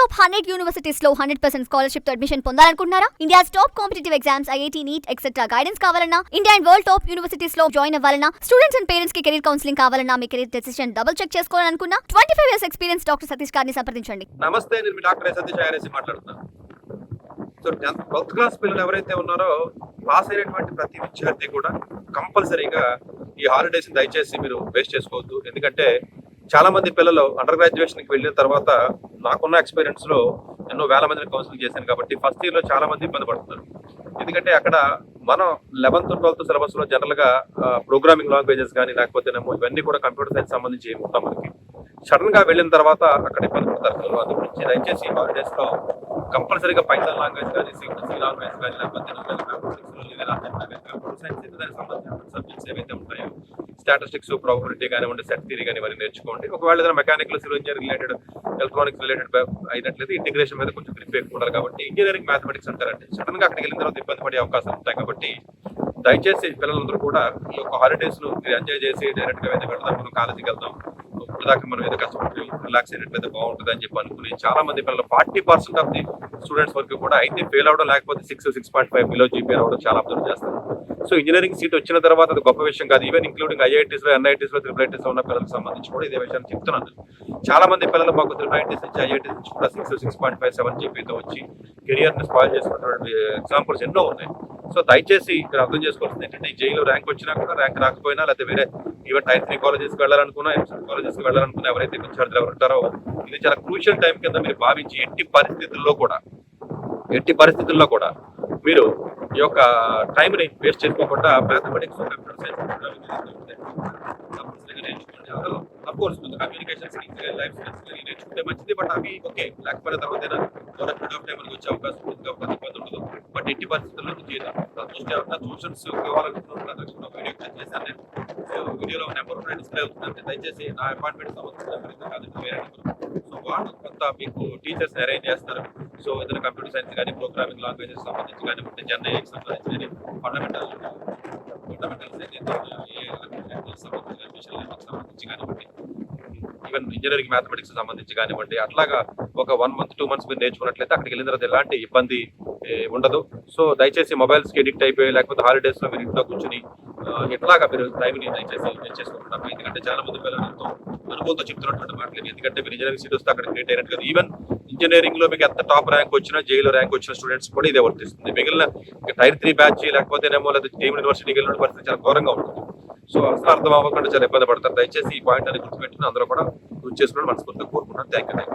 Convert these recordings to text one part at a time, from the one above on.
Top 100 universities లో 100% scholarship తో admission పొందాలనుకుంటున్నారా? India's top competitive exams, IIT, NEET etcetera guidance కావాలన్నా, India and world top universities లో join అవ్వాలన్నా, స్టూడెంట్స్ అండ్ పేరెంట్స్ కి కెరీర్ కౌన్సిలింగ్ కావాలన్నా, మీ కెరీర్ డెసిషన్ డబుల్ చెక్ చేసుకోవాలనుకున్నా 25 years ఎక్స్పీరియన్స్ డాక్టర్ సతీష్ గారిని సంప్రదించండి. నమస్తే, నేను మీ డాక్టర్ సతీష్ ఐఆర్ఎస్ మాట్లాడుతున్నాను. సో 12th క్లాస్ పిల్లలు ఎవరైతే ఉన్నారో పాస్ అయినటువంటి ప్రతి విద్యార్థి కూడా కంపల్సరీగా ఈ హాలిడేస్ దయచేసి మీరు వేస్ట్ చేసుకోవద్దు. ఎందుకంటే చాలా మంది పిల్లలు అండర్ గ్రాడ్యుయేషన్కి వెళ్ళిన తర్వాత నాకున్న ఎక్స్పీరియన్స్ లో ఎన్నో వేల మందిని కౌన్సిలింగ్ చేశాను కాబట్టి ఫస్ట్ ఇయర్ లో చాలా మంది ఇబ్బంది పడుతున్నారు. ఎందుకంటే అక్కడ మనం 11th, 12th సిలబస్ లో జనరల్ గా ప్రోగ్రామింగ్ లాంగ్వేజెస్ కానీ లేకపోతేనేమో ఇవన్నీ కూడా కంప్యూటర్ సైన్స్ సంబంధించి ఉంటాం. మనకి సడన్ గా వెళ్ళిన తర్వాత అక్కడ ఇబ్బంది పడతారు. అందు గురించి దయచేసి హాలిడేస్ లో కంపల్సరీగా పైథాన్ లాంగ్వేజ్ కానీ, సి లాంగ్వేజ్ కానీ, లేకపోతే కంప్యూటర్ సైన్స్ దానికి సంబంధించిన సబ్జెక్ట్స్ ఏవైతే ఉంటాయో స్టాటిస్టిక్స్, ప్రాబబిలిటీ కానివ్వండి, సెట్ థియరీ కానీ ఇవన్నీ నేర్చుకోండి. ఒకవేళ ఏదైనా mechanical, civil engineering related, electronics related అయినట్లయితే ఇంటిగ్రేషన్ మీద కొంచెం గ్రిప్ ఎక్కువ ఉండాలి. కాబట్టి ఇంజనీరింగ్ మ్యాథమెటిక్స్ అంటారంటే సడన్ గా అక్కడికి వెళ్ళిన తర్వాత ఇబ్బంది పడే అవకాశాలు ఉంటాయి. కాబట్టి దయచేసి పిల్లలందరూ కూడా ఈ యొక్క హాలిడేస్ ను మీరు ఎంజాయ్ చేసి డైరెక్ట్ గా అయితే వెళ్దాం, మనం కాలేజీకి వెళ్దాం, ఇప్పటిదాకా మనం ఏదో కష్టపడి రిలాక్స్ అయినట్లయితే బాగుంటుంది అని చెప్పి అనుకుని చాలా మంది పిల్లలు 40% ఆఫ్ ది స్టూడెంట్స్ వరకు కూడా అయితే ఫెయిల్ అవడం, లేకపోతే 6.5 బిలో జీపీఆర్ అవడం చాలా అబ్జర్వ్ చేస్తారు. సో ఇంజనీరింగ్ సీట్ వచ్చిన తర్వాత అది గొప్ప విషయం కాదు. ఈవెన్ ఇంక్లూడింగ్ ఐఐటీస్ లో, ఎన్ఐటీస్ లో, ట్రిపుల్ లో ఉన్న పిల్లలకు సంబంధించి కూడా ఇదే విషయాన్ని చెప్తున్నాను. చాలా మంది పిల్లలు మాకు ట్రిపుల్ నుంచి ఐఐటీస్ నుంచి కూడా 6.57 జీపీతో వచ్చి కెరియర్ ని స్పాయిల్ చేసుకున్నటువంటి ఎగ్జాంపుల్స్ ఎన్నో ఉన్నాయి. సో దయచేసి ఇక్కడ అర్థం చేసుకోవాల్సింది ఏంటంటే ఈ జైలు ర్యాంక్ వచ్చినా కూడా, ర్యాంక్ రాకపోయినా, లేకపోతే వేరే ఈవెన్ టైర్ 3 కాలేజెస్కి వెళ్ళాలనుకున్నా, కాలేజెస్కి వెళ్ళాలనుకున్నా ఎవరైతే విద్యార్థులు ఎవరు ఉంటారో ఇది చాలా క్రూషియల్ టైం కింద మీరు భావించి ఎట్టి పరిస్థితుల్లో కూడా మీరు ఈ యొక్క టైంని వేస్ట్ చేసుకోకుండా mathematics, computer science of course communication skills, life skills నేర్చుకుంటే మంచిది. బట్ అవి ఓకే, లేకపోతే తర్వాత డెవలప్మెంట్ ఆఫ్ టైం వచ్చే అవకాశం ఉంది కాబట్టి ఇబ్బంది ఉండదు. బట్ ఎట్టి పరిస్థితుల్లో చేద్దాం. ట్యూషన్స్ కావాలనుకుంటున్నాను, వీడియో చేశాను. నేను వీడియోలో నెంబర్ డిస్ప్లే అవుతుందంటే దయచేసి నా అపాయింట్మెంట్ సంబంధించిన కాదు వేరే నెంబర్. సో వాళ్ళు కొంత మీకు టీచర్స్ అరేంజ్ చేస్తారు. సో ఏదైనా కంప్యూటర్ సైన్స్ కానీ, ప్రోగ్రామింగ్ లాంగ్వేజెస్ సంబంధించి కానివ్వండి, చెన్నైకి సంబంధించి ఫండమెంటల్స్ సంబంధించి కానివ్వండి, ఈవెన్ ఇంజనీరింగ్ మ్యాథమెటిక్స్ సంబంధించి కానివ్వండి, అట్లాగా ఒక 1 month 2 months మీరు నేర్చుకున్నట్లయితే అక్కడికి వెళ్ళిన తర్వాత ఎలాంటి ఇబ్బంది ఉండదు. సో దయచేసి మొబైల్స్కి ఎడిక్ట్ అయిపోయి లేకపోతే హాలిడేస్ లో మీరు ఇంట్లో కూర్చుని ఎట్లాగా మీరు టైంని దయచేసి చేసుకుంటున్నారు. ఎందుకంటే చాలా మంది పిల్లలు ఎంతో అనుభవంతో చెప్తున్నటువంటి మాటలు. ఎందుకంటే మీరు ఇంజనీరింగ్ సీట్ వస్తే అక్కడ క్రియేట్ అయినట్టు కదా. ఈవెన్ ఇంజనీరింగ్ లో మీకు ఎంత టాప్ ర్యాంక్ వచ్చినా, జేఈలో ర్యాంక్ వచ్చిన స్టూడెంట్స్ కూడా ఇదే వర్తిస్తుంది. మిగిలిన టైర్ 3 బ్యాచ్ లేకపోతేనేమో లేదా డీమ్డ్ యూనివర్సిటీకి వెళ్ళిన పరిస్థితి చాలా ఘోరంగా ఉంటుంది. సో అసలు అర్థం అవ్వకుండా చాలా ఇబ్బంది పడతారు. దయచేసి ఈ పాయింట్ అనేది గుర్తుపెట్టుకుని అందరూ కూడా యూజ్ చేసుకుని మనస్ఫూర్తిగా కోరుకుంటున్నాను. Thank you.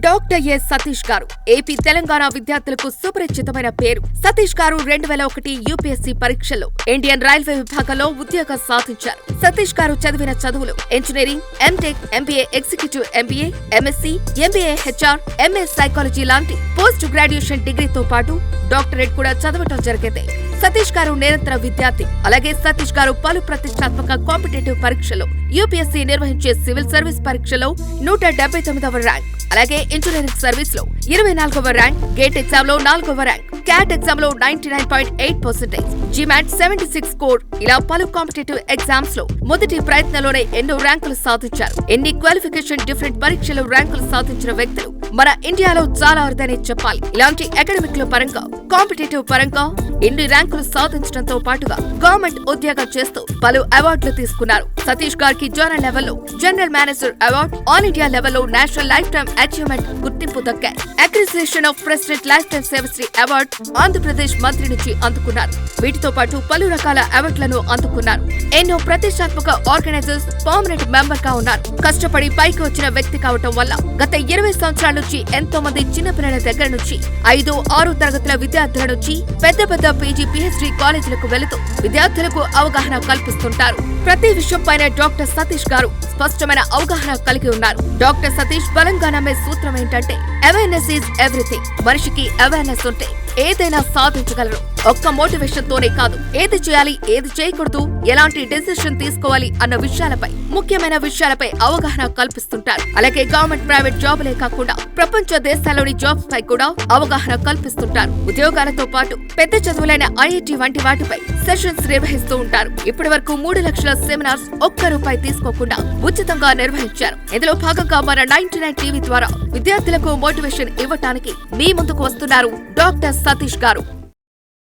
Doctor yes Satish గారు ఏపీ, తెలంగాణ విద్యార్థులకు సుపరిచితమైన పేరు. సతీష్ గారు 2001 యూపీఎస్సీ పరీక్షల్లో ఇండియన్ రైల్వే విభాగంలో ఉద్యోగం సాధించారు. సతీష్ గారు చదివిన చదువులు engineering, M Tech, MBA, executive MBA, MSc, MBA HR, MS psychology లాంటి పోస్ట్ గ్రాడ్యుయేషన్ డిగ్రీతో పాటు డాక్టరేట్ కూడా చదవటం జరిగింది. సతీష్ గారు నిరంతర విద్యార్థి. అలాగే సతీష్ గారు పలు ప్రతిష్టాత్మక కాంపిటేటివ్ పరీక్షలో, యూపీఎస్సీ నిర్వహించే సివిల్ సర్వీస్ పరీక్షలో 179వ ర్యాంక్, అలాగే ఇంజనీరింగ్ సర్వీస్ లో 24వ ర్యాంక్, గేట్ ఎగ్జామ్ లో 4వ ర్యాంక్, క్యాట్ ఎగ్జామ్ లో 99.8%, జిమాట్ 76 స్కోర్, ఇలా పలు కాంపిటేటివ్ ఎగ్జామ్స్ లో మొదటి ప్రయత్నంలోనే ఎన్నో ర్యాంకులు సాధించారు. ఎన్ని క్వాలిఫికేషన్ డిఫరెంట్ పరీక్షలు ర్యాంకులు సాధించిన వ్యక్తులు మన ఇండియాలో చాలా అరుదనే చెప్పాలి. ఇలాంటి అకాడమిక్ లో పరంగా, కాంపిటేటివ్ పరంగా ఇన్ని ర్యాంకులు సాధించడంతో పాటుగా గవర్నమెంట్ ఉద్యోగం చేస్తూ పలు అవార్డులు తీసుకున్నారు. సతీష్ గారికి జోనల్ లెవెల్లో general manager award, all India లెవెల్లో నేషనల్ లైఫ్ టైమ్ అచీవ్మెంట్ గుర్తింపు దక్కాయి. Appreciation of president lifetime Sevashri award Andhra Pradesh మంత్రి నుంచి అందుకున్నారు. వీటితో పాటు పలు రకాల అవార్డులను అందుకున్నారు. ఎన్నో ప్రతిష్టాత్మక ఆర్గనైజర్స్ పర్మనెంట్ మెంబర్ గా ఉన్నారు. కష్టపడి పైకి వచ్చిన వ్యక్తి కావటం వల్ల గత 20 సంవత్సరాల నుంచి ఎంతో మంది చిన్నపిల్లల దగ్గర నుంచి 5, 6 తరగతుల విద్యార్థుల నుంచి పెద్ద పీజీ, పీహెచ్డీ కాలేజీలకు వెళుతూ విద్యార్థులకు అవగాహన కల్పిస్తుంటారు. ప్రతి విషయంపైన డాక్టర్ సతీష్ గారు స్పష్టమైన అవగాహన కలిగి ఉన్నారు. డాక్టర్ సతీష్ బలంగా నమ్మే సూత్రం ఏంటంటే అవేర్నెస్ ఈజ్ ఎవ్రీథింగ్. మనిషికి అవేర్నెస్ ఉంటే ఏదైనా సాధించగలరు. ఒక్క మోటివేషన్ తోనే కాదు, ఏది చేయాలి, ఏది చేయకూడదు, ఎలాంటి డెసిషన్ తీసుకోవాలి అన్న విషయాలపై, ముఖ్యమైన విషయాలపై అవగాహన కల్పిస్తుంటారు. అలాగే గవర్నమెంట్, ప్రైవేట్ జాబులే కాకుండా ప్రపంచ దేశాల్లోని జాబ్స్ పై కూడా అవగాహన కల్పిస్తుంటారు. ఉద్యోగాలతో పాటు పెద్ద చదువులైన ఐఐటి వంటి వాటిపై సెషన్స్ నిర్వహిస్తూ ఉంటారు. ఇప్పటి వరకు 3 లక్షల సెమినార్స్ ఒక్క రూపాయి తీసుకోకుండా ఉచితంగా నిర్వహించారు. ఇందులో భాగంగా మన 99 టీవీ ద్వారా విద్యార్థులకు మోటివేషన్ ఇవ్వటానికి మీ ముందుకు వస్తున్నారు డాక్టర్ సతీష్ గారు.